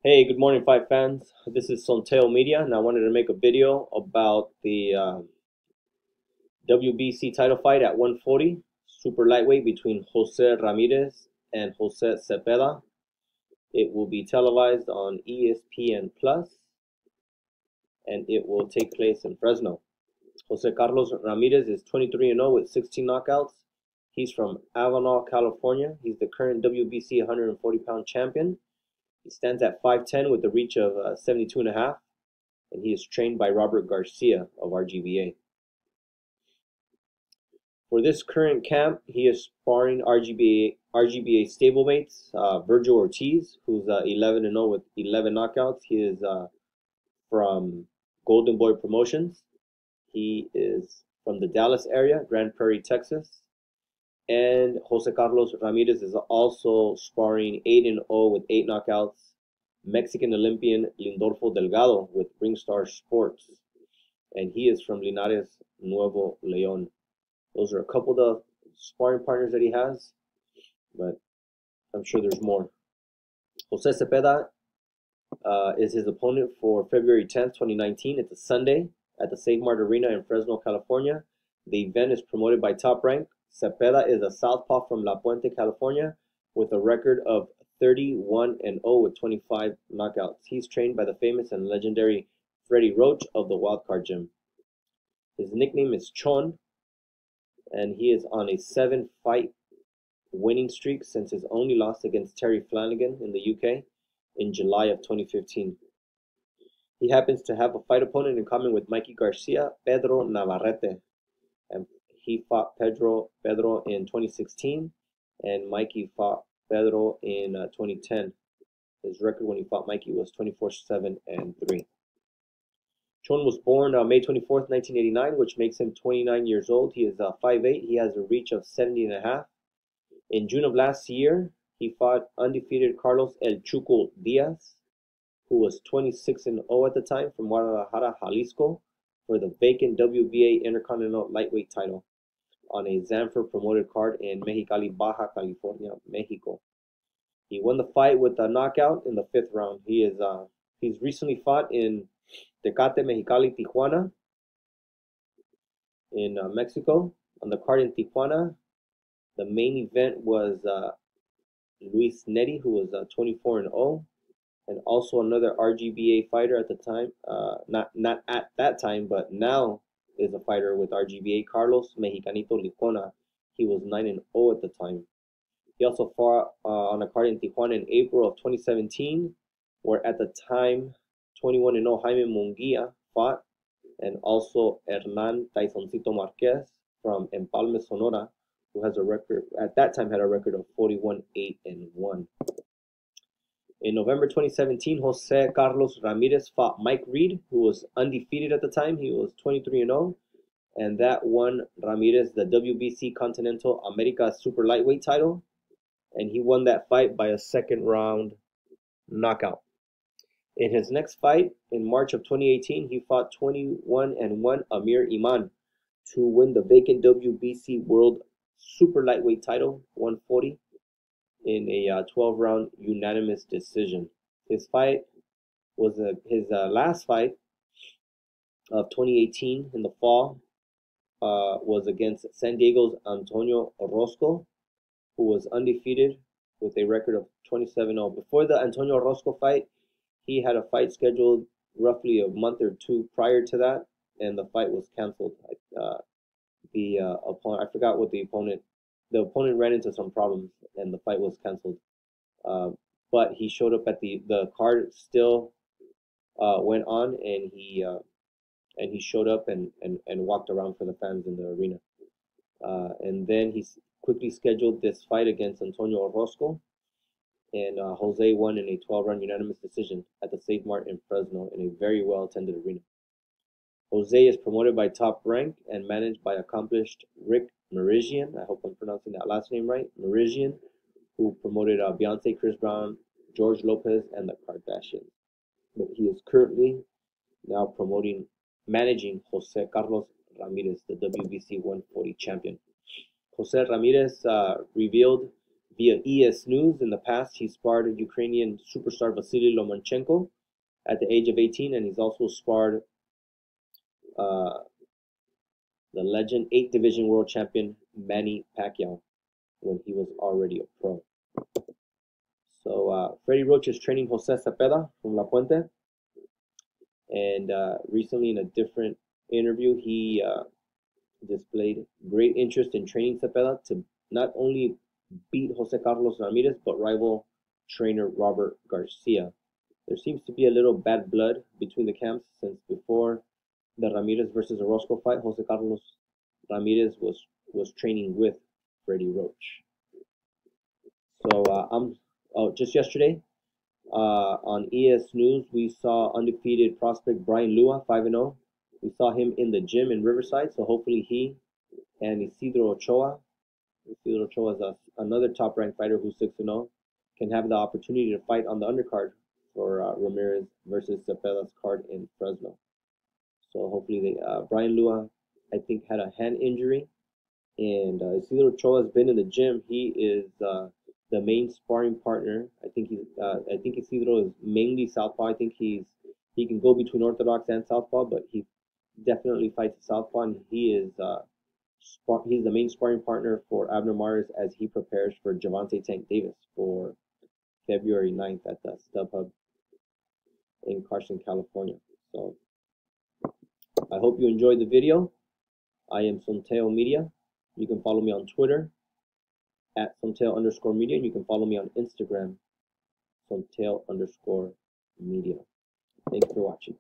Hey, good morning, fight fans. This is Sonteo Media, and I wanted to make a video about the WBC title fight at 140, super lightweight between Jose Ramirez and Jose Zepeda. It will be televised on ESPN Plus, and it will take place in Fresno. Jose Carlos Ramirez is 23-0 with 16 knockouts. He's from Arum, California. He's the current WBC 140-pound champion. He stands at 5'10 with a reach of 72.5, and he is trained by Robert Garcia of RGBA. For this current camp, he is sparring RGBA stablemates Virgil Ortiz, who's 11-0 with 11 knockouts. He is from Golden Boy Promotions. He is from the Dallas area, Grand Prairie, Texas. And Jose Carlos Ramirez is also sparring 8-0 with 8 knockouts, Mexican Olympian Lindolfo Delgado with Ringstar Sports. And he is from Linares, Nuevo León. Those are a couple of sparring partners that he has, but I'm sure there's more. Jose Zepeda is his opponent for February 10th, 2019. It's a Sunday at the SaveMart Arena in Fresno, California. The event is promoted by Top Rank. Zepeda is a southpaw from La Puente, California, with a record of 31-0 with 25 knockouts. He's trained by the famous and legendary Freddie Roach of the Wildcard Gym. His nickname is Chon, and he is on a 7-fight winning streak since his only loss against Terry Flanagan in the UK in July of 2015. He happens to have a fight opponent in common with Mikey Garcia, Pedro Navarrete, and he fought Pedro in 2016, and Mikey fought Pedro in 2010. His record when he fought Mikey was 24-7-3. Chon was born May 24th, 1989, which makes him 29 years old. He is 5'8". He has a reach of 70.5. In June of last year, he fought undefeated Carlos El Chuco Diaz, who was 26-0 at the time, from Guadalajara, Jalisco, for the vacant WBA Intercontinental Lightweight title on a Zanfer promoted card in Mexicali, Baja California, Mexico. He won the fight with a knockout in the 5th round. He's recently fought in Tecate, Mexicali, Tijuana, in Mexico. On the card in Tijuana, the main event was Luis Neri, who was 24-0, and also another RGBA fighter at the time, not at that time, but now is a fighter with RGBA, Carlos Mexicanito Licona. He was 9-0 at the time. He also fought on a card in Tijuana in April of 2017, where at the time 21-0 Jaime Munguia fought, and also Hernan Taisoncito Marquez from Empalme, Sonora, who has a record, at that time had a record of 41-8-1. In November 2017, Jose Carlos Ramirez fought Mike Reed, who was undefeated at the time. He was 23-0, and that won Ramirez the WBC Continental America SuperLightweight Title, and he won that fight by a 2nd round knockout. In his next fight, in March of 2018, he fought 21-1 Amir Iman to win the vacant WBC World SuperLightweight Title 140 in a 12-round unanimous decision. His fight was his last fight of 2018 in the fall was against San Diego's Antonio Orozco, who was undefeated with a record of 27-0. Before the Antonio Orozco fight, he had a fight scheduled roughly a month or two prior to that, and the fight was canceled. The opponent, I forgot what the opponent ran into some problems, and the fight was canceled. But he showed up at the card still went on, and he showed up and walked around for the fans in the arena. And then he quickly scheduled this fight against Antonio Orozco, and Jose won in a 12-round unanimous decision at the SaveMart in Fresno in a very well-attended arena. Jose is promoted by Top Rank and managed by accomplished Rick Merizian. I hope I'm pronouncing that last name right. Merizian, who promoted Beyonce, Chris Brown, George Lopez, and the Kardashians. But he is currently now managing Jose Carlos Ramirez, the WBC 140 champion. Jose Ramirez revealed via EsNews. In the past, he sparred Ukrainian superstar Vasily Lomachenko at the age of 18, and he's also sparred the legend 8 division world champion Manny Pacquiao when he was already a pro. So Freddie Roach is training Jose Zepeda from La Puente, and recently in a different interview, he displayed great interest in training Zepeda to not only beat Jose Carlos Ramirez, but rival trainer Robert Garcia. There seems to be a little bad blood between the camps, since before the Ramirez versus Orozco fight, Jose Carlos Ramirez was training with Freddie Roach. So just yesterday on EsNews, we saw undefeated prospect Brian Lua, 5-0. We saw him in the gym in Riverside, so hopefully he and Isidro Ochoa is another top-ranked fighter who's 6-0, can have the opportunity to fight on the undercard for Ramirez versus Zepeda's card in Fresno. So hopefully Brian Lua, I think, had a hand injury, and Isidro Ochoa has been in the gym. He is the main sparring partner. I think Isidro is mainly southpaw. I think he can go between orthodox and southpaw, but he definitely fights southpaw, and he's the main sparring partner for Abner Mares as he prepares for Gervonta Tank Davis for February 9th at the StubHub in Carson, California. So I hope you enjoyed the video. I am Sonteo Media. You can follow me on Twitter at Sonteo_media, and you can follow me on Instagram, Sonteo_media. Thank you for watching.